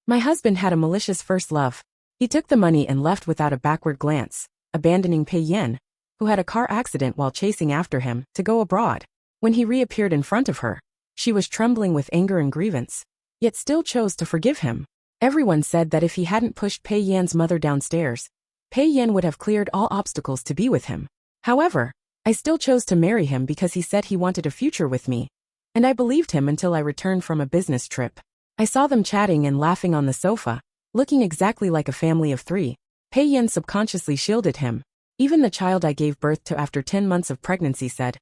My husband had a malicious first love. He took the money and left without a backward glance, abandoning Pei Yan, who had a car accident while chasing after him, to go abroad. When he reappeared in front of her, she was trembling with anger and grievance, yet still chose to forgive him. Everyone said that if he hadn't pushed Pei Yan's mother downstairs, Pei Yan would have cleared all obstacles to be with him. However, I still chose to marry him because he said he wanted a future with me, and I believed him until I returned from a business trip. I saw them chatting and laughing on the sofa, looking exactly like a family of three. Pei Yan subconsciously shielded him. Even the child I gave birth to after 10 months of pregnancy said,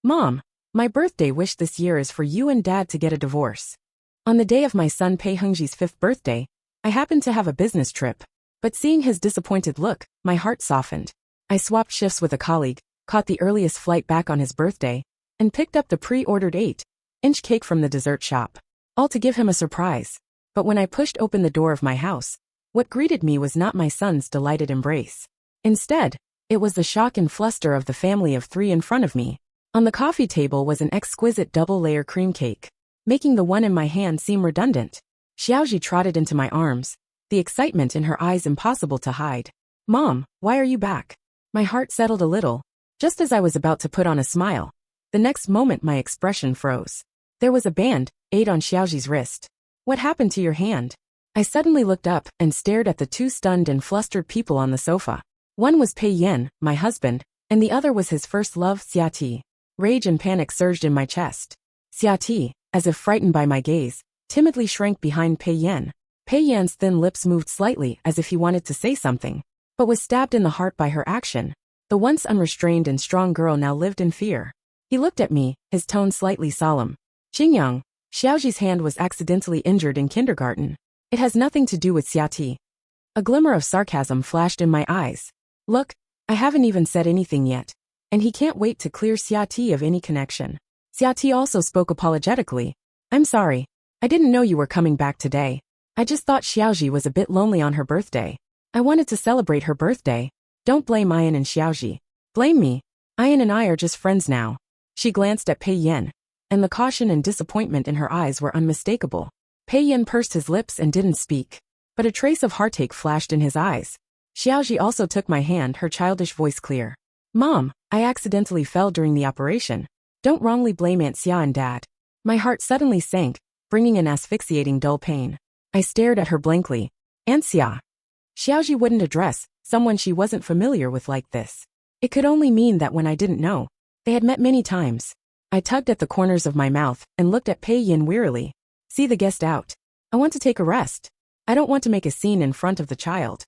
"Mom, my birthday wish this year is for you and Dad to get a divorce." On the day of my son Pei Hengji's 5th birthday, I happened to have a business trip, but seeing his disappointed look, my heart softened. I swapped shifts with a colleague, caught the earliest flight back on his birthday, and picked up the pre-ordered 8-inch cake from the dessert shop, all to give him a surprise. But when I pushed open the door of my house, what greeted me was not my son's delighted embrace. Instead, it was the shock and fluster of the family of three in front of me. On the coffee table was an exquisite double-layer cream cake, making the one in my hand seem redundant. Xiaoji trotted into my arms, the excitement in her eyes impossible to hide. "Mom, why are you back?" My heart settled a little, just as I was about to put on a smile. The next moment my expression froze. There was a band-aid on Xiaoji's wrist. "What happened to your hand?" I suddenly looked up and stared at the two stunned and flustered people on the sofa. One was Pei Yan, my husband, and the other was his first love, Xiati. Rage and panic surged in my chest. Xiati, as if frightened by my gaze, timidly shrank behind Pei Yan. Pei Yan's thin lips moved slightly as if he wanted to say something, but was stabbed in the heart by her action. The once unrestrained and strong girl now lived in fear. He looked at me, his tone slightly solemn. "Qingyang, Xiaoji's hand was accidentally injured in kindergarten. It has nothing to do with Xiati." A glimmer of sarcasm flashed in my eyes. "Look, I haven't even said anything yet, and he can't wait to clear Xiati of any connection." Xiati also spoke apologetically. "I'm sorry. I didn't know you were coming back today. I just thought Xiaoji was a bit lonely on her birthday. I wanted to celebrate her birthday. Don't blame Ian and Xiaoji. Blame me. Ian and I are just friends now." She glanced at Pei Yan, and the caution and disappointment in her eyes were unmistakable. Pei Yan pursed his lips and didn't speak, but a trace of heartache flashed in his eyes. Xiaoji also took my hand, her childish voice clear. "Mom, I accidentally fell during the operation. Don't wrongly blame Aunt Xia and Dad." My heart suddenly sank, bringing an asphyxiating dull pain. I stared at her blankly. Aunt Xia. Xiaoji wouldn't address someone she wasn't familiar with like this. It could only mean that when I didn't know, they had met many times. I tugged at the corners of my mouth and looked at Pei Yan wearily. "See the guest out. I want to take a rest. I don't want to make a scene in front of the child."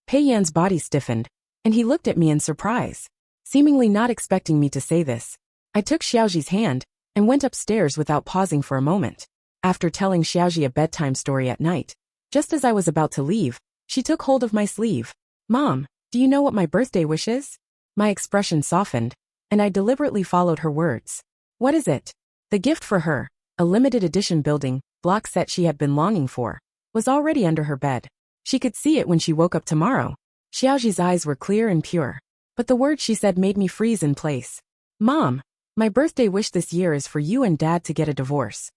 Pei Yan's body stiffened, and he looked at me in surprise, seemingly not expecting me to say this. I took Xiaoji's hand and went upstairs without pausing for a moment. After telling Xiaoji a bedtime story at night, just as I was about to leave, she took hold of my sleeve. "Mom, do you know what my birthday wish is?" My expression softened, and I deliberately followed her words. "What is it?" The gift for her, a limited edition building block set she had been longing for, was already under her bed. She could see it when she woke up tomorrow. Xiaoji's eyes were clear and pure, but the words she said made me freeze in place. "Mom, my birthday wish this year is for you and Dad to get a divorce."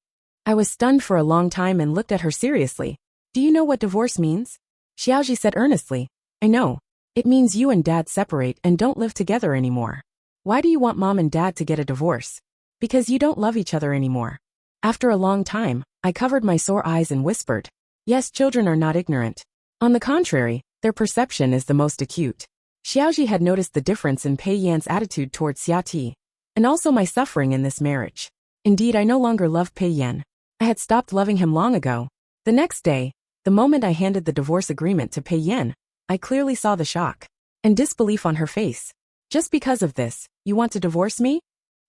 I was stunned for a long time and looked at her seriously. "Do you know what divorce means?" Xiaoji said earnestly. "I know. It means you and Dad separate and don't live together anymore." "Why do you want Mom and Dad to get a divorce?" "Because you don't love each other anymore." After a long time, I covered my sore eyes and whispered, "Yes, children are not ignorant. On the contrary, their perception is the most acute." Xiaoji had noticed the difference in Pei Yan's attitude towards Xiati, and also my suffering in this marriage. Indeed, I no longer loved Pei Yan. I had stopped loving him long ago. The next day, the moment I handed the divorce agreement to Pei Yan, I clearly saw the shock and disbelief on her face. "Just because of this, you want to divorce me?"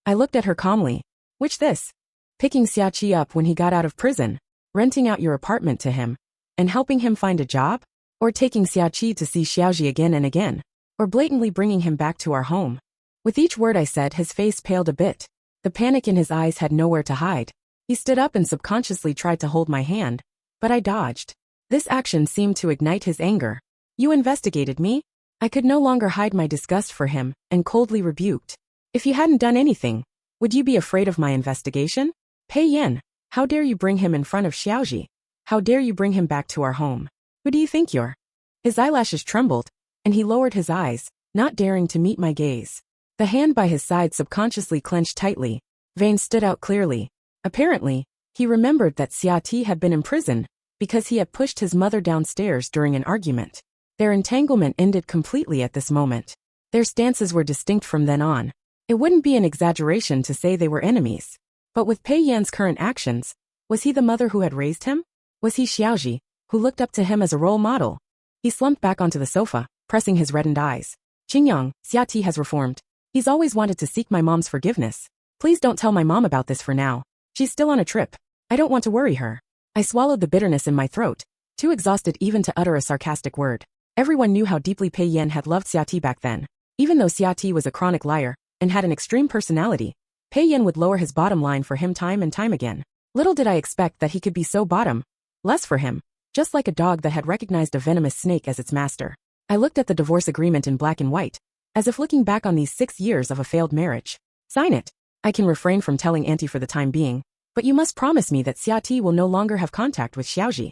I looked at her calmly. "Which this? Picking Xiaoqi up when he got out of prison, renting out your apartment to him, and helping him find a job? Or taking Xiaoqi to see Xiaoji again and again? Or blatantly bringing him back to our home?" With each word I said, his face paled a bit. The panic in his eyes had nowhere to hide. He stood up and subconsciously tried to hold my hand, but I dodged. This action seemed to ignite his anger. "You investigated me?" I could no longer hide my disgust for him, and coldly rebuked. "If you hadn't done anything, would you be afraid of my investigation?" "Pei Yan, how dare you bring him in front of Xiaoji?" How dare you bring him back to our home? Who do you think you're? His eyelashes trembled, and he lowered his eyes, not daring to meet my gaze. The hand by his side subconsciously clenched tightly. Veins stood out clearly. Apparently, he remembered that Xiati had been imprisoned because he had pushed his mother downstairs during an argument. Their entanglement ended completely at this moment. Their stances were distinct from then on. It wouldn't be an exaggeration to say they were enemies. But with Pei Yan's current actions, was he the mother who had raised him? Was he Xiaoji, who looked up to him as a role model? He slumped back onto the sofa, pressing his reddened eyes. Qingyang, Xiati has reformed. He's always wanted to seek my mom's forgiveness. Please don't tell my mom about this for now. She's still on a trip. I don't want to worry her. I swallowed the bitterness in my throat, too exhausted even to utter a sarcastic word. Everyone knew how deeply Pei Yan had loved Xiati back then. Even though Xiati was a chronic liar and had an extreme personality, Pei Yan would lower his bottom line for him time and time again. Little did I expect that he could be so bottom-less for him, just like a dog that had recognized a venomous snake as its master. I looked at the divorce agreement in black and white, as if looking back on these 6 years of a failed marriage. Sign it. I can refrain from telling Auntie for the time being, but you must promise me that Xiati will no longer have contact with Xiaoji.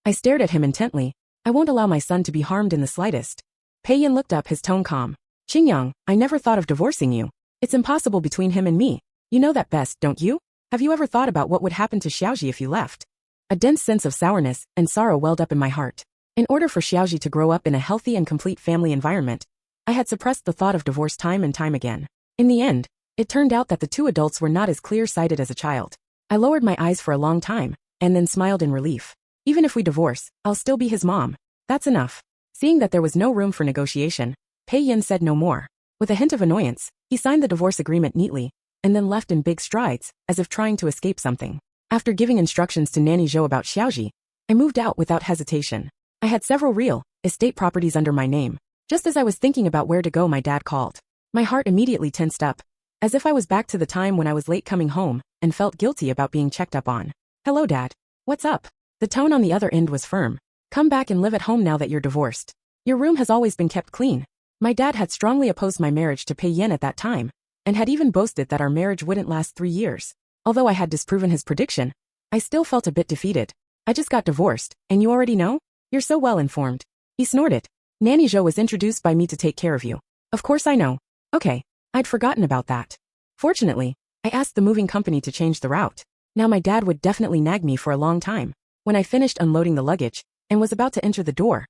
I stared at him intently. I won't allow my son to be harmed in the slightest. Pei Yan looked up, his tone calm. Qingyang, I never thought of divorcing you. It's impossible between him and me. You know that best, don't you? Have you ever thought about what would happen to Xiaoji if you left? A dense sense of sourness and sorrow welled up in my heart. In order for Xiaoji to grow up in a healthy and complete family environment, I had suppressed the thought of divorce time and time again. In the end, it turned out that the two adults were not as clear-sighted as a child. I lowered my eyes for a long time, and then smiled in relief. Even if we divorce, I'll still be his mom. That's enough. Seeing that there was no room for negotiation, Pei Yan said no more. With a hint of annoyance, he signed the divorce agreement neatly, and then left in big strides, as if trying to escape something. After giving instructions to Nanny Zhou about Xiaoji, I moved out without hesitation. I had several real estate properties under my name. Just as I was thinking about where to go, my dad called. My heart immediately tensed up, as if I was back to the time when I was late coming home and felt guilty about being checked up on. Hello, Dad. What's up? The tone on the other end was firm. Come back and live at home now that you're divorced. Your room has always been kept clean. My dad had strongly opposed my marriage to Pei Yan at that time, and had even boasted that our marriage wouldn't last 3 years. Although I had disproven his prediction, I still felt a bit defeated. I just got divorced, and you already know? You're so well informed. He snorted. Nanny Zhou was introduced by me to take care of you. Of course I know. Okay, I'd forgotten about that. Fortunately, I asked the moving company to change the route. Now my dad would definitely nag me for a long time. When I finished unloading the luggage, and was about to enter the door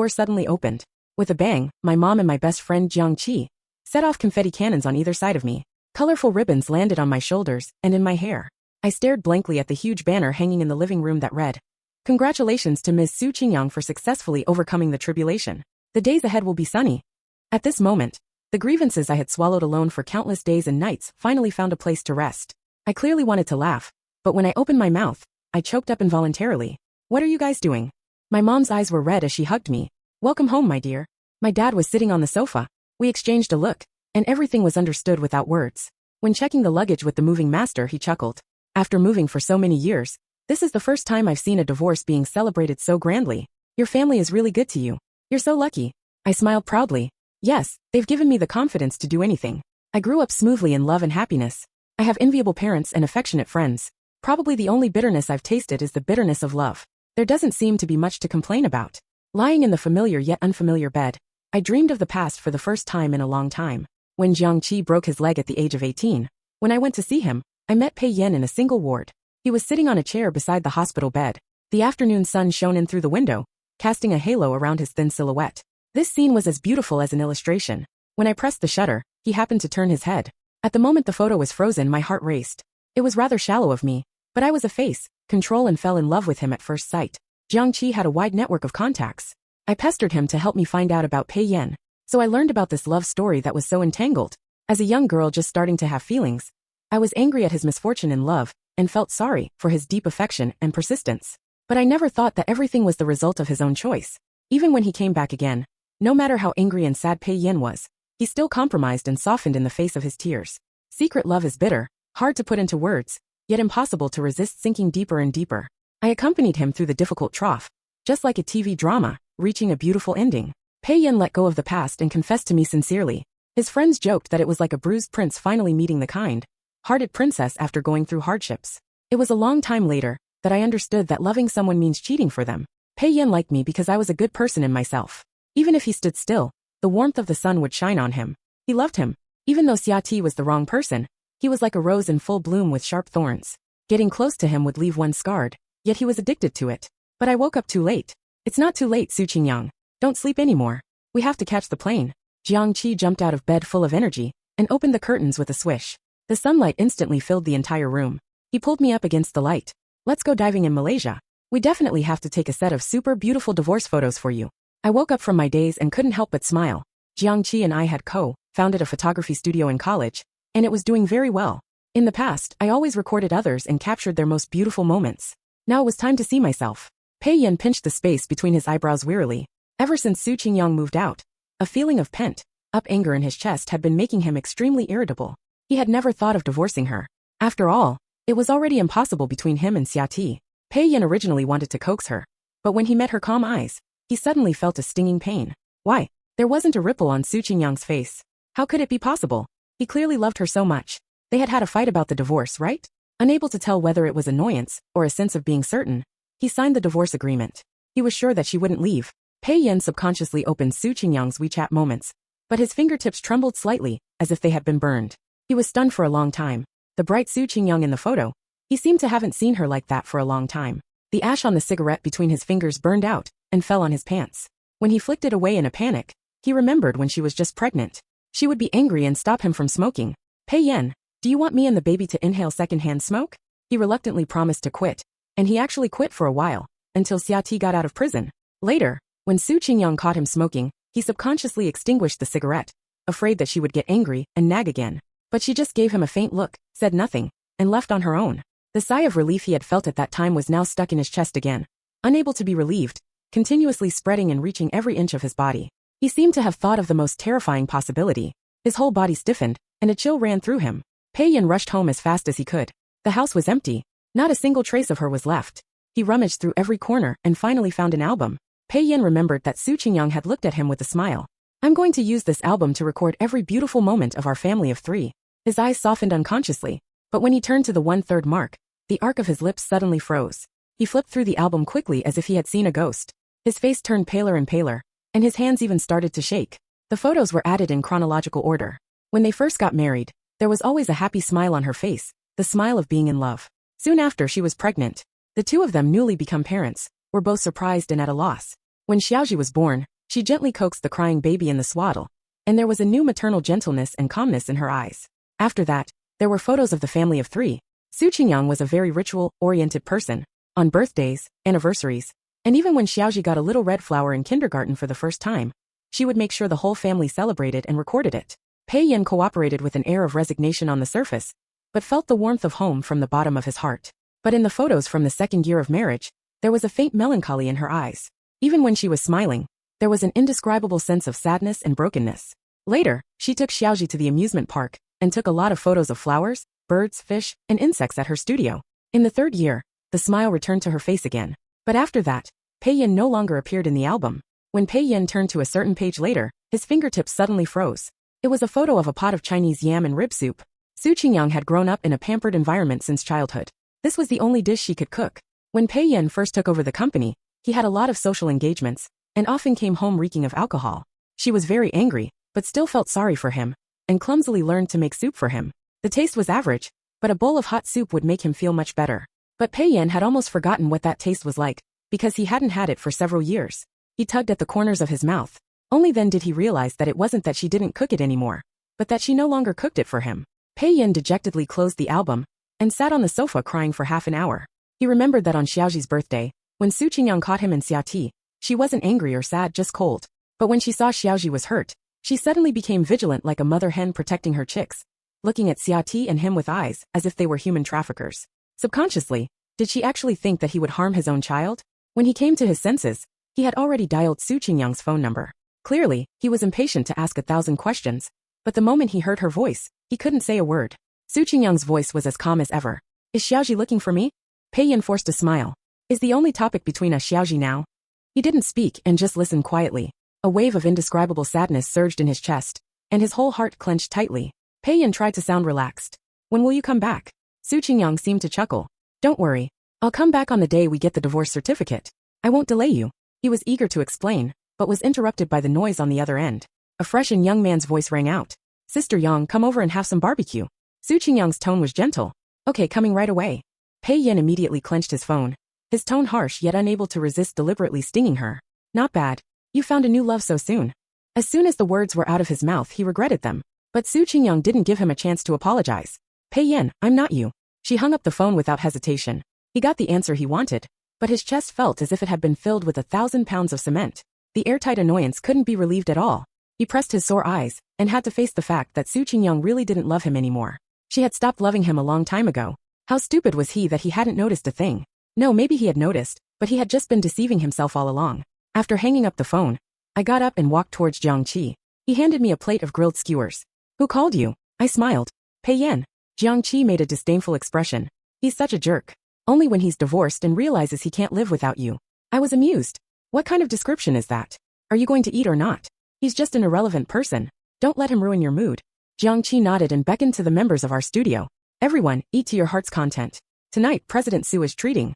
suddenly opened. With a bang, my mom and my best friend Jiang Qi set off confetti cannons on either side of me. Colorful ribbons landed on my shoulders and in my hair. I stared blankly at the huge banner hanging in the living room that read, "Congratulations to Ms. Su Qingyang for successfully overcoming the tribulation. The days ahead will be sunny." At this moment, the grievances I had swallowed alone for countless days and nights finally found a place to rest. I clearly wanted to laugh, but when I opened my mouth, I choked up involuntarily. What are you guys doing? My mom's eyes were red as she hugged me. Welcome home, my dear. My dad was sitting on the sofa. We exchanged a look, and everything was understood without words. When checking the luggage with the moving master, he chuckled. After moving for so many years, this is the first time I've seen a divorce being celebrated so grandly. Your family is really good to you. You're so lucky. I smiled proudly. Yes, they've given me the confidence to do anything. I grew up smoothly in love and happiness. I have enviable parents and affectionate friends. Probably the only bitterness I've tasted is the bitterness of love. There doesn't seem to be much to complain about. Lying in the familiar yet unfamiliar bed, I dreamed of the past for the first time in a long time. When Jiang Qi broke his leg at the age of 18, when I went to see him, I met Pei Yan in a single ward. He was sitting on a chair beside the hospital bed. The afternoon sun shone in through the window, casting a halo around his thin silhouette. This scene was as beautiful as an illustration. When I pressed the shutter, he happened to turn his head. At the moment the photo was frozen, my heart raced. It was rather shallow of me, but I was a face, control, and fell in love with him at first sight. Jiang Qi had a wide network of contacts. I pestered him to help me find out about Pei Yan, so I learned about this love story that was so entangled. As a young girl just starting to have feelings, I was angry at his misfortune in love, and felt sorry for his deep affection and persistence. But I never thought that everything was the result of his own choice. Even when he came back again, no matter how angry and sad Pei Yan was, he still compromised and softened in the face of his tears. Secret love is bitter, hard to put into words, yet impossible to resist sinking deeper and deeper. I accompanied him through the difficult trough, just like a TV drama, reaching a beautiful ending. Pei Yan let go of the past and confessed to me sincerely. His friends joked that it was like a bruised prince finally meeting the kind-hearted princess after going through hardships. It was a long time later that I understood that loving someone means cheating for them. Pei Yan liked me because I was a good person in myself. Even if he stood still, the warmth of the sun would shine on him. He loved him. Even though Xia Ti was the wrong person, he was like a rose in full bloom with sharp thorns. Getting close to him would leave one scarred, yet he was addicted to it. But I woke up too late. It's not too late, Su Qingyang. Don't sleep anymore. We have to catch the plane. Jiang Qi jumped out of bed full of energy and opened the curtains with a swish. The sunlight instantly filled the entire room. He pulled me up against the light. Let's go diving in Malaysia. We definitely have to take a set of super beautiful divorce photos for you. I woke up from my daze and couldn't help but smile. Jiang Qi and I had co-founded a photography studio in college, and it was doing very well. In the past, I always recorded others and captured their most beautiful moments. Now it was time to see myself. Pei Yan pinched the space between his eyebrows wearily. Ever since Su Qingyang moved out, a feeling of pent-up anger in his chest had been making him extremely irritable. He had never thought of divorcing her. After all, it was already impossible between him and Xia Ti. Pei Yan originally wanted to coax her, but when he met her calm eyes, he suddenly felt a stinging pain. Why? There wasn't a ripple on Su Qingyang's face. How could it be possible? He clearly loved her so much. They had had a fight about the divorce, right? Unable to tell whether it was annoyance or a sense of being certain, he signed the divorce agreement. He was sure that she wouldn't leave. Pei Yan subconsciously opened Su Qingyang's WeChat moments, but his fingertips trembled slightly, as if they had been burned. He was stunned for a long time. The bright Su Qingyang in the photo, he seemed to haven't seen her like that for a long time. The ash on the cigarette between his fingers burned out and fell on his pants. When he flicked it away in a panic, he remembered when she was just pregnant. She would be angry and stop him from smoking. Pei Yan, do you want me and the baby to inhale secondhand smoke? He reluctantly promised to quit, and he actually quit for a while, until Xia Ti got out of prison. Later, when Su Qingyang caught him smoking, he subconsciously extinguished the cigarette, afraid that she would get angry and nag again. But she just gave him a faint look, said nothing, and left on her own. The sigh of relief he had felt at that time was now stuck in his chest again. Unable to be relieved, continuously spreading and reaching every inch of his body. He seemed to have thought of the most terrifying possibility. His whole body stiffened, and a chill ran through him. Pei Yan rushed home as fast as he could. The house was empty. Not a single trace of her was left. He rummaged through every corner and finally found an album. Pei Yan remembered that Su Qingyang had looked at him with a smile. I'm going to use this album to record every beautiful moment of our family of 3. His eyes softened unconsciously, but when he turned to the 1/3 mark, the arc of his lips suddenly froze. He flipped through the album quickly as if he had seen a ghost. His face turned paler and paler, and his hands even started to shake. The photos were added in chronological order. When they first got married, there was always a happy smile on her face, the smile of being in love. Soon after she was pregnant, the two of them, newly become parents, were both surprised and at a loss. When Xiaoji was born, she gently coaxed the crying baby in the swaddle, and there was a new maternal gentleness and calmness in her eyes. After that, there were photos of the family of 3. Su Qingyang was a very ritual-oriented person. On birthdays, anniversaries, and even when Xiaoji got a little red flower in kindergarten for the first time, she would make sure the whole family celebrated and recorded it. Pei Yan cooperated with an air of resignation on the surface, but felt the warmth of home from the bottom of his heart. But in the photos from the second year of marriage, there was a faint melancholy in her eyes. Even when she was smiling, there was an indescribable sense of sadness and brokenness. Later, she took Xiaoji to the amusement park and took a lot of photos of flowers, birds, fish, and insects at her studio. In the 3rd year, the smile returned to her face again. But after that, Pei Yan no longer appeared in the album. When Pei Yan turned to a certain page later, his fingertips suddenly froze. It was a photo of a pot of Chinese yam and rib soup. Su Qingyang had grown up in a pampered environment since childhood. This was the only dish she could cook. When Pei Yan first took over the company, he had a lot of social engagements, and often came home reeking of alcohol. She was very angry, but still felt sorry for him, and clumsily learned to make soup for him. The taste was average, but a bowl of hot soup would make him feel much better. But Pei Yan had almost forgotten what that taste was like, because he hadn't had it for several years. He tugged at the corners of his mouth. Only then did he realize that it wasn't that she didn't cook it anymore, but that she no longer cooked it for him. Pei Yan dejectedly closed the album, and sat on the sofa crying for half an hour. He remembered that on Xiaoji's birthday, when Su Qingyang caught him in Xia Ti, she wasn't angry or sad, just cold. But when she saw Xiaoji was hurt, she suddenly became vigilant like a mother hen protecting her chicks, looking at Xia Ti and him with eyes as if they were human traffickers. Subconsciously, did she actually think that he would harm his own child? When he came to his senses, he had already dialed Su Qingyang's phone number. Clearly, he was impatient to ask 1,000 questions, but the moment he heard her voice, he couldn't say a word. Su Qingyang's voice was as calm as ever. Is Xiaoji looking for me? Pei Yan forced a smile. Is the only topic between us Xiaoji now? He didn't speak and just listened quietly. A wave of indescribable sadness surged in his chest, and his whole heart clenched tightly. Pei Yan tried to sound relaxed. When will you come back? Su Qingyang seemed to chuckle. Don't worry. I'll come back on the day we get the divorce certificate. I won't delay you. He was eager to explain, but was interrupted by the noise on the other end. A fresh and young man's voice rang out. Sister Yang, come over and have some barbecue. Su Qingyang's tone was gentle. Okay, coming right away. Pei Yan immediately clenched his phone. His tone harsh yet unable to resist deliberately stinging her. Not bad. You found a new love so soon. As soon as the words were out of his mouth he regretted them. But Su Qingyang didn't give him a chance to apologize. Pei Yan, I'm not you. She hung up the phone without hesitation. He got the answer he wanted, but his chest felt as if it had been filled with 1,000 pounds of cement. The airtight annoyance couldn't be relieved at all. He pressed his sore eyes, and had to face the fact that Su Qingyang really didn't love him anymore. She had stopped loving him a long time ago. How stupid was he that he hadn't noticed a thing? No, maybe he had noticed, but he had just been deceiving himself all along. After hanging up the phone, I got up and walked towards Jiang Qi. He handed me a plate of grilled skewers. Who called you? I smiled. Pei Yan. Jiang Qi made a disdainful expression. He's such a jerk. Only when he's divorced and realizes he can't live without you. I was amused. What kind of description is that? Are you going to eat or not? He's just an irrelevant person. Don't let him ruin your mood. Jiang Qi nodded and beckoned to the members of our studio. Everyone, eat to your heart's content. Tonight, President Su is treating.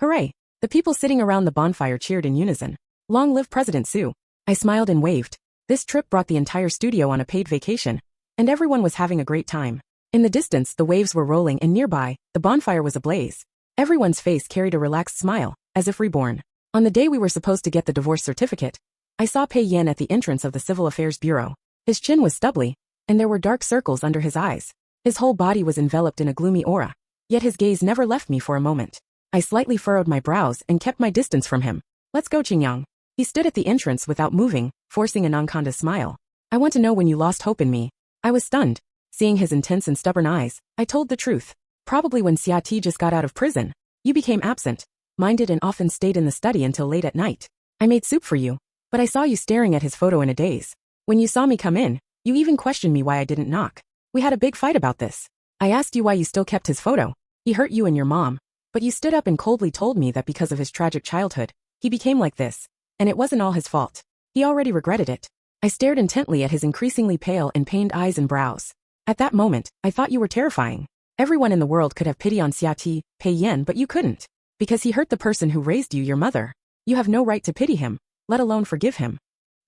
Hooray! The people sitting around the bonfire cheered in unison. Long live President Su. I smiled and waved. This trip brought the entire studio on a paid vacation, and everyone was having a great time. In the distance, the waves were rolling, and nearby, the bonfire was ablaze. Everyone's face carried a relaxed smile, as if reborn. On the day we were supposed to get the divorce certificate, I saw Pei Yan at the entrance of the Civil Affairs Bureau. His chin was stubbly, and there were dark circles under his eyes. His whole body was enveloped in a gloomy aura, yet his gaze never left me for a moment. I slightly furrowed my brows and kept my distance from him. Let's go, Qingyang. He stood at the entrance without moving, forcing a non-conda smile. I want to know when you lost hope in me. I was stunned. Seeing his intense and stubborn eyes, I told the truth. Probably when Xia Ti just got out of prison. You became absent-minded and often stayed in the study until late at night. I made soup for you, but I saw you staring at his photo in a daze. When you saw me come in, you even questioned me why I didn't knock. We had a big fight about this. I asked you why you still kept his photo. He hurt you and your mom, but you stood up and coldly told me that because of his tragic childhood, he became like this, and it wasn't all his fault. He already regretted it. I stared intently at his increasingly pale and pained eyes and brows. At that moment, I thought you were terrifying. Everyone in the world could have pity on Xia Ti, Pei Yan, but you couldn't. Because he hurt the person who raised you, your mother. You have no right to pity him, let alone forgive him.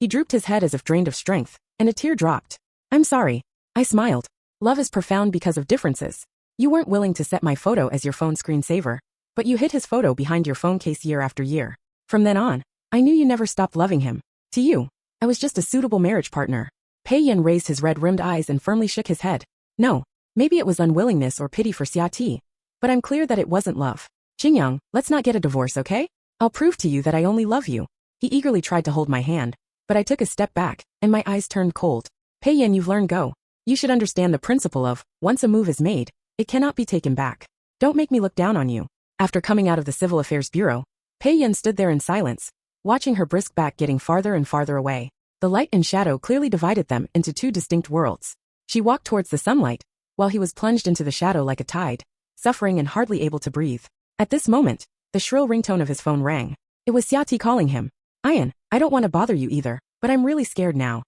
He drooped his head as if drained of strength, and a tear dropped. I'm sorry. I smiled. Love is profound because of differences. You weren't willing to set my photo as your phone screensaver, but you hid his photo behind your phone case year after year. From then on, I knew you never stopped loving him. To you, I was just a suitable marriage partner. Pei Yan raised his red-rimmed eyes and firmly shook his head. No, maybe it was unwillingness or pity for Xia Ti, but I'm clear that it wasn't love. Qingyang, let's not get a divorce, okay? I'll prove to you that I only love you. He eagerly tried to hold my hand, but I took a step back, and my eyes turned cold. Pei Yan, you've learned go. You should understand the principle of, once a move is made, it cannot be taken back. Don't make me look down on you. After coming out of the Civil Affairs Bureau, Pei Yan stood there in silence, watching her brisk back getting farther and farther away. The light and shadow clearly divided them into two distinct worlds. She walked towards the sunlight, while he was plunged into the shadow like a tide, suffering and hardly able to breathe. At this moment, the shrill ringtone of his phone rang. It was Xia Ti calling him. Ian, I don't want to bother you either, but I'm really scared now.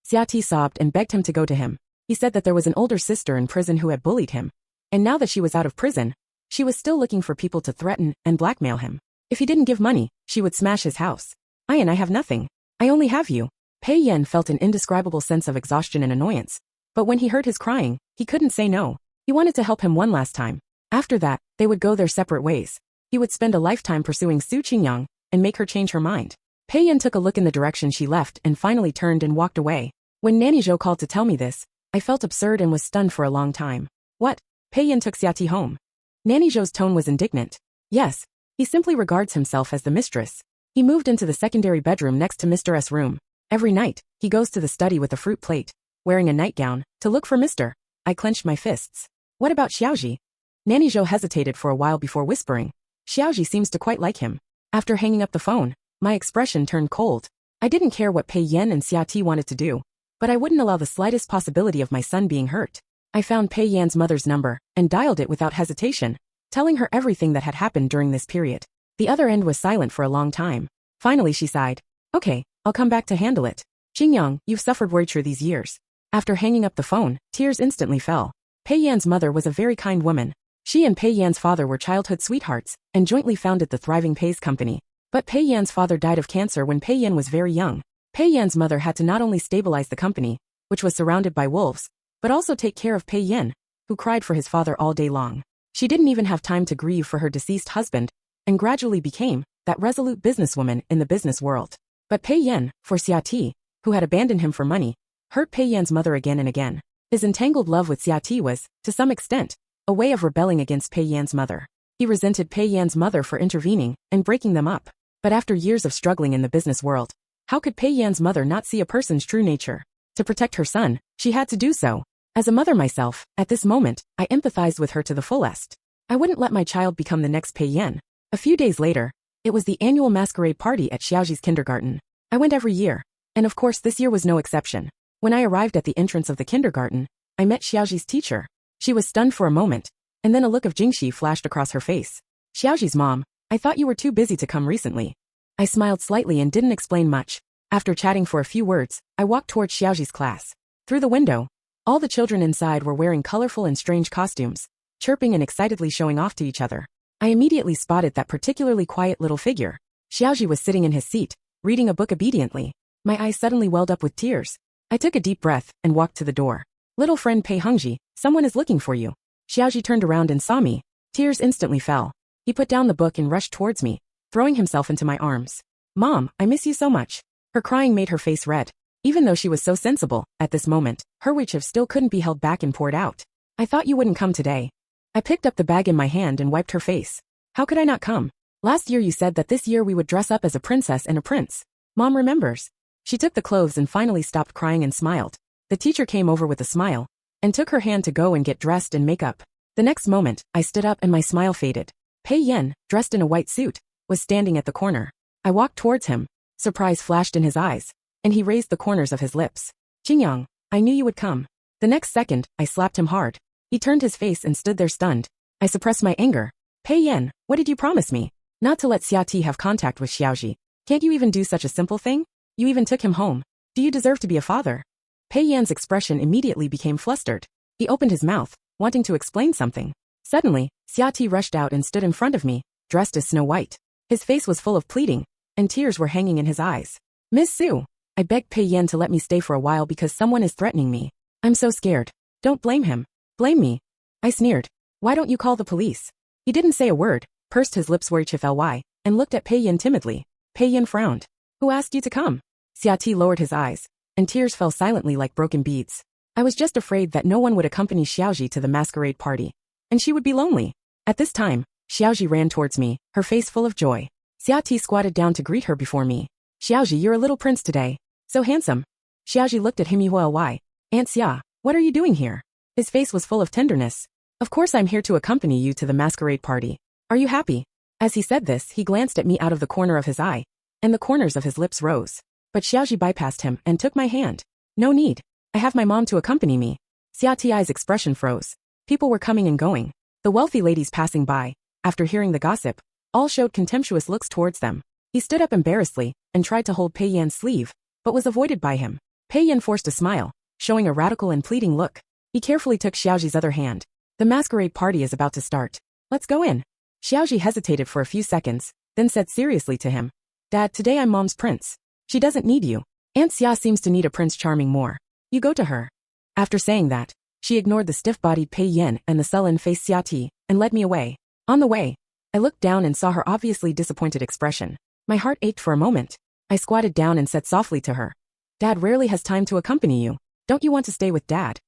Xia Ti sobbed and begged him to go to him. He said that there was an older sister in prison who had bullied him, and now that she was out of prison, she was still looking for people to threaten and blackmail him. If he didn't give money, she would smash his house. Ian, I have nothing. I only have you. Pei Yan felt an indescribable sense of exhaustion and annoyance, but when he heard his crying, he couldn't say no. He wanted to help him one last time. After that, they would go their separate ways. He would spend a lifetime pursuing Su Qingyang and make her change her mind. Pei Yan took a look in the direction she left and finally turned and walked away. When Nanny Zhou called to tell me this, I felt absurd and was stunned for a long time. What? Pei Yan took Xia Ti home. Nanny Zhou's tone was indignant. Yes, he simply regards himself as the mistress. He moved into the secondary bedroom next to Mr. S' room. Every night, he goes to the study with a fruit plate, wearing a nightgown, to look for Mr. I clenched my fists. What about Xiaoji? Nanny Zhou hesitated for a while before whispering. Xiaoji seems to quite like him. After hanging up the phone, my expression turned cold. I didn't care what Pei Yan and Xia Ti wanted to do, but I wouldn't allow the slightest possibility of my son being hurt. I found Pei Yan's mother's number and dialed it without hesitation, telling her everything that had happened during this period. The other end was silent for a long time. Finally she sighed. Okay, I'll come back to handle it. Qingyang, you've suffered torture these years. After hanging up the phone, tears instantly fell. Pei Yan's mother was a very kind woman. She and Pei Yan's father were childhood sweethearts and jointly founded the thriving Pei's company. But Pei Yan's father died of cancer when Pei Yan was very young. Pei Yan's mother had to not only stabilize the company, which was surrounded by wolves, but also take care of Pei Yan, who cried for his father all day long. She didn't even have time to grieve for her deceased husband, and gradually became that resolute businesswoman in the business world. But Pei Yan, for Xia Ti, who had abandoned him for money, hurt Pei Yan's mother again and again. His entangled love with Xia Ti was, to some extent, a way of rebelling against Pei Yan's mother. He resented Pei Yan's mother for intervening and breaking them up. But after years of struggling in the business world, how could Pei Yan's mother not see a person's true nature? To protect her son, she had to do so. As a mother myself, at this moment, I empathized with her to the fullest. I wouldn't let my child become the next Pei Yan. A few days later, it was the annual masquerade party at Xiaoji's kindergarten. I went every year, and of course this year was no exception. When I arrived at the entrance of the kindergarten, I met Xiaoji's teacher. She was stunned for a moment, and then a look of Jingxi flashed across her face. Xiaoji's mom, I thought you were too busy to come recently. I smiled slightly and didn't explain much. After chatting for a few words, I walked towards Xiaoji's class. Through the window, all the children inside were wearing colorful and strange costumes, chirping and excitedly showing off to each other. I immediately spotted that particularly quiet little figure. Xiaoji was sitting in his seat, reading a book obediently. My eyes suddenly welled up with tears. I took a deep breath and walked to the door. Little friend Pei Hongji, someone is looking for you. Xiaoji turned around and saw me. Tears instantly fell. He put down the book and rushed towards me, throwing himself into my arms. Mom, I miss you so much. Her crying made her face red. Even though she was so sensible, at this moment, her wish still couldn't be held back and poured out. I thought you wouldn't come today. I picked up the bag in my hand and wiped her face. How could I not come? Last year you said that this year we would dress up as a princess and a prince. Mom remembers. She took the clothes and finally stopped crying and smiled. The teacher came over with a smile and took her hand to go and get dressed and make up. The next moment, I stood up and my smile faded. Pei Yan, dressed in a white suit, was standing at the corner. I walked towards him. Surprise flashed in his eyes, and he raised the corners of his lips. Jingyang, I knew you would come. The next second, I slapped him hard. He turned his face and stood there stunned. I suppressed my anger. Pei Yan, what did you promise me? Not to let Xia Ti have contact with Xiaoji. Can't you even do such a simple thing? You even took him home. Do you deserve to be a father? Pei Yan's expression immediately became flustered. He opened his mouth, wanting to explain something. Suddenly, Xia Ti rushed out and stood in front of me, dressed as Snow White. His face was full of pleading, and tears were hanging in his eyes. Miss Su, I begged Pei Yan to let me stay for a while because someone is threatening me. I'm so scared. Don't blame him. Blame me. I sneered. Why don't you call the police? He didn't say a word, pursed his lips ly, and looked at Pei Yan timidly. Pei Yan frowned. Who asked you to come? Xia Ti lowered his eyes, and tears fell silently like broken beads. I was just afraid that no one would accompany Xiaoji to the masquerade party, and she would be lonely. At this time, Xiaoji ran towards me, her face full of joy. Xia Ti squatted down to greet her before me. Xiaoji, you're a little prince today. So handsome. Xiaoji looked at him ly. Aunt Xia, what are you doing here? His face was full of tenderness. Of course I'm here to accompany you to the masquerade party. Are you happy? As he said this, he glanced at me out of the corner of his eye, and the corners of his lips rose. But Xiaoji bypassed him and took my hand. No need. I have my mom to accompany me. Xia Ti's expression froze. People were coming and going. The wealthy ladies passing by, after hearing the gossip, all showed contemptuous looks towards them. He stood up embarrassedly and tried to hold Pei Yan's sleeve, but was avoided by him. Pei Yan forced a smile, showing a radical and pleading look. He carefully took Xiaoji's other hand. The masquerade party is about to start. Let's go in. Xiaoji hesitated for a few seconds, then said seriously to him. Dad, today I'm Mom's prince. She doesn't need you. Aunt Xia seems to need a Prince Charming more. You go to her. After saying that, she ignored the stiff-bodied Pei Yan and the sullen-faced Xia Ti, and led me away. On the way, I looked down and saw her obviously disappointed expression. My heart ached for a moment. I squatted down and said softly to her. Dad rarely has time to accompany you. Don't you want to stay with Dad?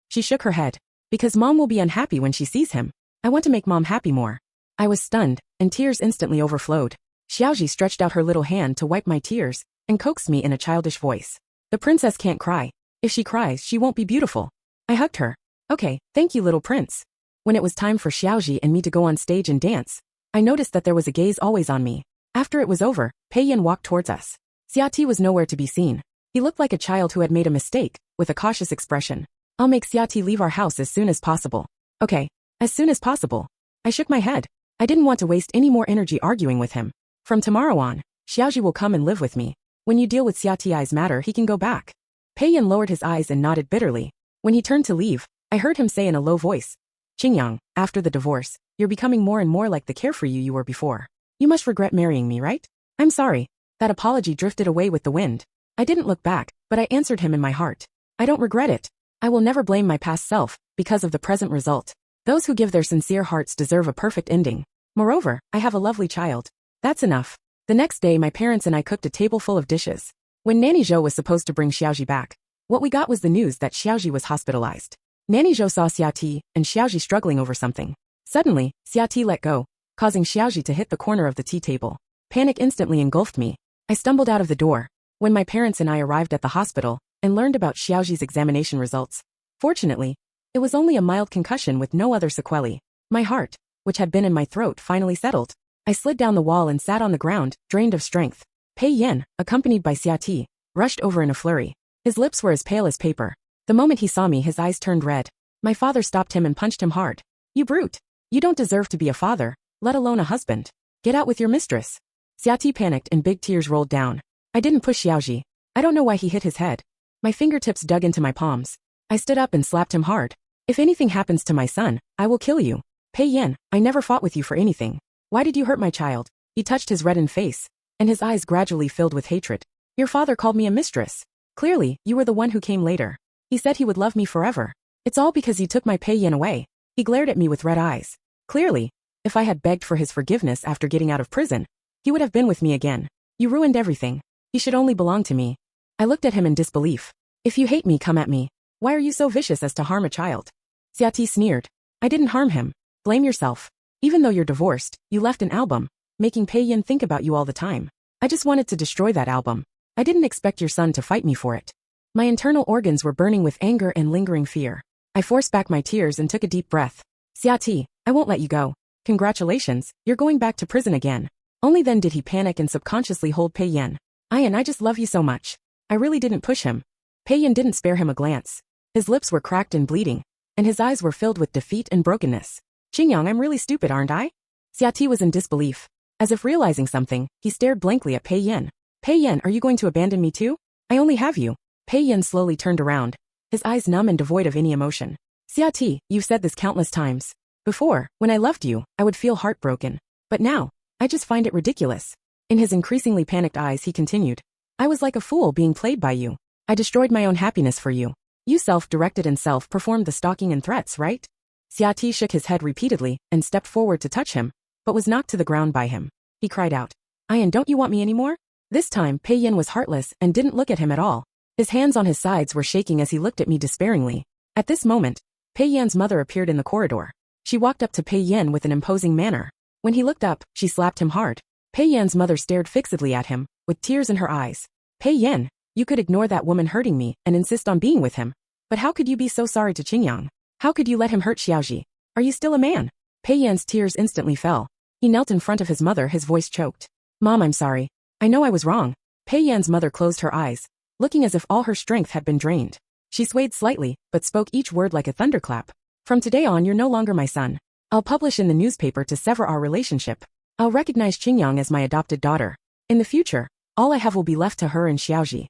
She shook her head. Because Mom will be unhappy when she sees him. I want to make Mom happy more. I was stunned, and tears instantly overflowed. Xiaoji stretched out her little hand to wipe my tears, and coaxed me in a childish voice. The princess can't cry. If she cries, she won't be beautiful. I hugged her. Okay, thank you, little prince. When it was time for Xiaoji and me to go on stage and dance, I noticed that there was a gaze always on me. After it was over, Pei Yan walked towards us. Xia Ti was nowhere to be seen. He looked like a child who had made a mistake, with a cautious expression. I'll make Xia Ti leave our house as soon as possible. Okay, as soon as possible. I shook my head. I didn't want to waste any more energy arguing with him. From tomorrow on, Xiaoji will come and live with me. When you deal with Xia Ti's matter, he can go back. Pei Yan lowered his eyes and nodded bitterly. When he turned to leave, I heard him say in a low voice, Qingyang, after the divorce, you're becoming more and more like the carefree you were before. You must regret marrying me, right? I'm sorry. That apology drifted away with the wind. I didn't look back, but I answered him in my heart. I don't regret it. I will never blame my past self, because of the present result. Those who give their sincere hearts deserve a perfect ending. Moreover, I have a lovely child. That's enough. The next day my parents and I cooked a table full of dishes. When Nanny Zhou was supposed to bring Xiaoji back, what we got was the news that Xiaoji was hospitalized. Nanny Zhou saw Xiaoti and Xiaoji struggling over something. Suddenly, Xiaoti let go, causing Xiaoji to hit the corner of the tea table. Panic instantly engulfed me. I stumbled out of the door. When my parents and I arrived at the hospital and learned about Xiaoji's examination results, fortunately, it was only a mild concussion with no other sequelae. My heart, which had been in my throat, finally settled. I slid down the wall and sat on the ground, drained of strength. Pei Yan, accompanied by Xiaoti, rushed over in a flurry. His lips were as pale as paper. The moment he saw me, his eyes turned red. My father stopped him and punched him hard. You brute! You don't deserve to be a father, let alone a husband. Get out with your mistress. Xiaoti panicked and big tears rolled down. I didn't push Xiaoji. I don't know why he hit his head. My fingertips dug into my palms. I stood up and slapped him hard. If anything happens to my son, I will kill you. Pei Yan, I never fought with you for anything. Why did you hurt my child? He touched his reddened face, and his eyes gradually filled with hatred. Your father called me a mistress. Clearly, you were the one who came later. He said he would love me forever. It's all because you took my Pei Yan away. He glared at me with red eyes. Clearly, if I had begged for his forgiveness after getting out of prison, he would have been with me again. You ruined everything. He should only belong to me. I looked at him in disbelief. If you hate me, come at me. Why are you so vicious as to harm a child? Xiaoti sneered. I didn't harm him. Blame yourself. Even though you're divorced, you left an album, making Pei Yan think about you all the time. I just wanted to destroy that album. I didn't expect your son to fight me for it. My internal organs were burning with anger and lingering fear. I forced back my tears and took a deep breath. Xiaoti, I won't let you go. Congratulations, you're going back to prison again. Only then did he panic and subconsciously hold Pei Yan. I just love you so much. I really didn't push him. Pei Yan didn't spare him a glance. His lips were cracked and bleeding, and his eyes were filled with defeat and brokenness. Qingyang, I'm really stupid, aren't I? Xiaoti was in disbelief. As if realizing something, he stared blankly at Pei Yan. Pei Yan, are you going to abandon me too? I only have you. Pei Yan slowly turned around, his eyes numb and devoid of any emotion. Xiaoti, you've said this countless times. Before, when I loved you, I would feel heartbroken. But now, I just find it ridiculous. In his increasingly panicked eyes, he continued. I was like a fool being played by you. I destroyed my own happiness for you. You self-directed and self-performed the stalking and threats, right? Xiaoti shook his head repeatedly and stepped forward to touch him, but was knocked to the ground by him. He cried out, Ian, don't you want me anymore? This time, Pei Yan was heartless and didn't look at him at all. His hands on his sides were shaking as he looked at me despairingly. At this moment, Pei Yan's mother appeared in the corridor. She walked up to Pei Yan with an imposing manner. When he looked up, she slapped him hard. Pei Yan's mother stared fixedly at him, with tears in her eyes. Pei Yan, you could ignore that woman hurting me and insist on being with him. But how could you be so sorry to Qingyang? How could you let him hurt Xiaoji? Are you still a man? Pei Yan's tears instantly fell. He knelt in front of his mother, his voice choked. Mom, I'm sorry. I know I was wrong. Pei Yan's mother closed her eyes, looking as if all her strength had been drained. She swayed slightly, but spoke each word like a thunderclap. From today on, you're no longer my son. I'll publish in the newspaper to sever our relationship. I'll recognize Qingyang as my adopted daughter. In the future, all I have will be left to her and Xiaoji.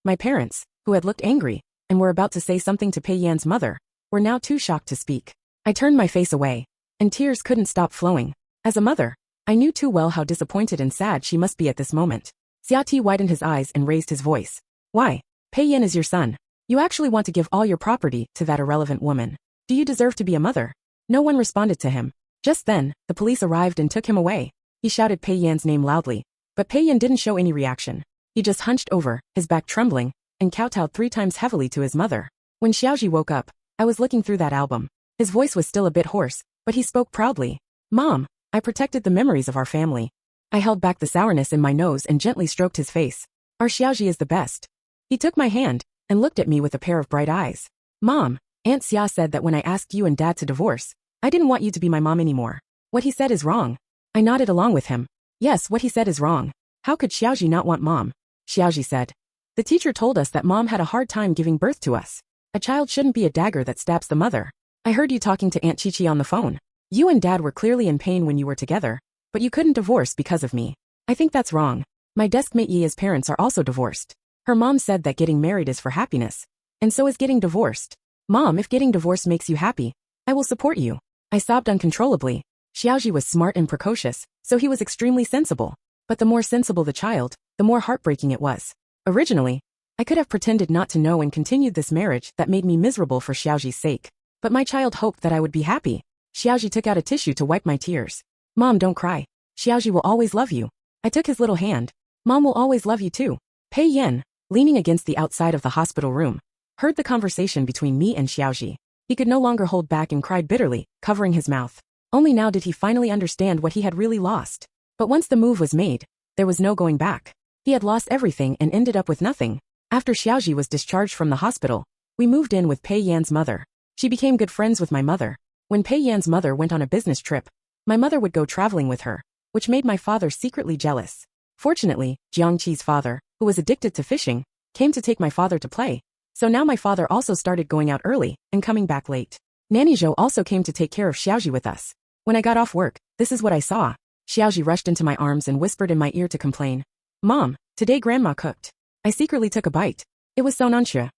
My parents, who had looked angry and were about to say something to Pei Yan's mother, were now too shocked to speak. I turned my face away, and tears couldn't stop flowing. As a mother, I knew too well how disappointed and sad she must be at this moment. Xiaoti widened his eyes and raised his voice. Why? Pei Yan is your son. You actually want to give all your property to that irrelevant woman. Do you deserve to be a mother? No one responded to him. Just then, the police arrived and took him away. He shouted Pei Yan's name loudly, but Pei Yan didn't show any reaction. He just hunched over, his back trembling, and kowtowed 3 times heavily to his mother. When Xiaoji woke up, I was looking through that album. His voice was still a bit hoarse, but he spoke proudly. Mom, I protected the memories of our family. I held back the sourness in my nose and gently stroked his face. Our Xiaoji is the best. He took my hand and looked at me with a pair of bright eyes. Mom, Aunt Xia said that when I asked you and Dad to divorce, I didn't want you to be my mom anymore. What he said is wrong. I nodded along with him. Yes, what he said is wrong. How could Xiaoji not want Mom? Xiaoji said. The teacher told us that Mom had a hard time giving birth to us. A child shouldn't be a dagger that stabs the mother. I heard you talking to Aunt Chi-Chi on the phone. You and Dad were clearly in pain when you were together, but you couldn't divorce because of me. I think that's wrong. My deskmate Yi's parents are also divorced. Her mom said that getting married is for happiness, and so is getting divorced. Mom, if getting divorced makes you happy, I will support you. I sobbed uncontrollably. Xiaoji was smart and precocious, so he was extremely sensible. But the more sensible the child, the more heartbreaking it was. Originally, I could have pretended not to know and continued this marriage that made me miserable for Xiaoji's sake. But my child hoped that I would be happy. Xiaoji took out a tissue to wipe my tears. Mom, don't cry. Xiaoji will always love you. I took his little hand. Mom will always love you too. Pei Yan, leaning against the outside of the hospital room, heard the conversation between me and Xiaoji. He could no longer hold back and cried bitterly, covering his mouth. Only now did he finally understand what he had really lost. But once the move was made, there was no going back. He had lost everything and ended up with nothing. After Xiaoji was discharged from the hospital, we moved in with Pei Yan's mother. She became good friends with my mother. When Pei Yan's mother went on a business trip, my mother would go traveling with her, which made my father secretly jealous. Fortunately, Jiangqi's father, who was addicted to fishing, came to take my father to play. So now my father also started going out early and coming back late. Nanny Zhou also came to take care of Xiaoji with us. When I got off work, this is what I saw. Xiaoji rushed into my arms and whispered in my ear to complain. Mom, today grandma cooked. I secretly took a bite. It was so nonchalant.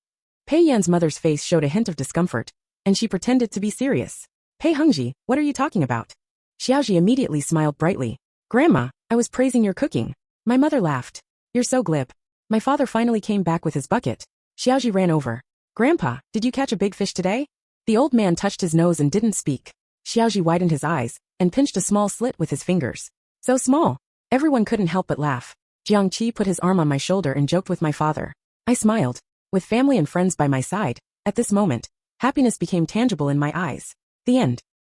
Pei Yan's mother's face showed a hint of discomfort, and she pretended to be serious. Pei Hengji, what are you talking about? Xiaoji immediately smiled brightly. Grandma, I was praising your cooking. My mother laughed. You're so glib. My father finally came back with his bucket. Xiaoji ran over. Grandpa, did you catch a big fish today? The old man touched his nose and didn't speak. Xiaoji widened his eyes and pinched a small slit with his fingers. So small. Everyone couldn't help but laugh. Jiangqi put his arm on my shoulder and joked with my father. I smiled. With family and friends by my side, at this moment, happiness became tangible in my eyes. The end.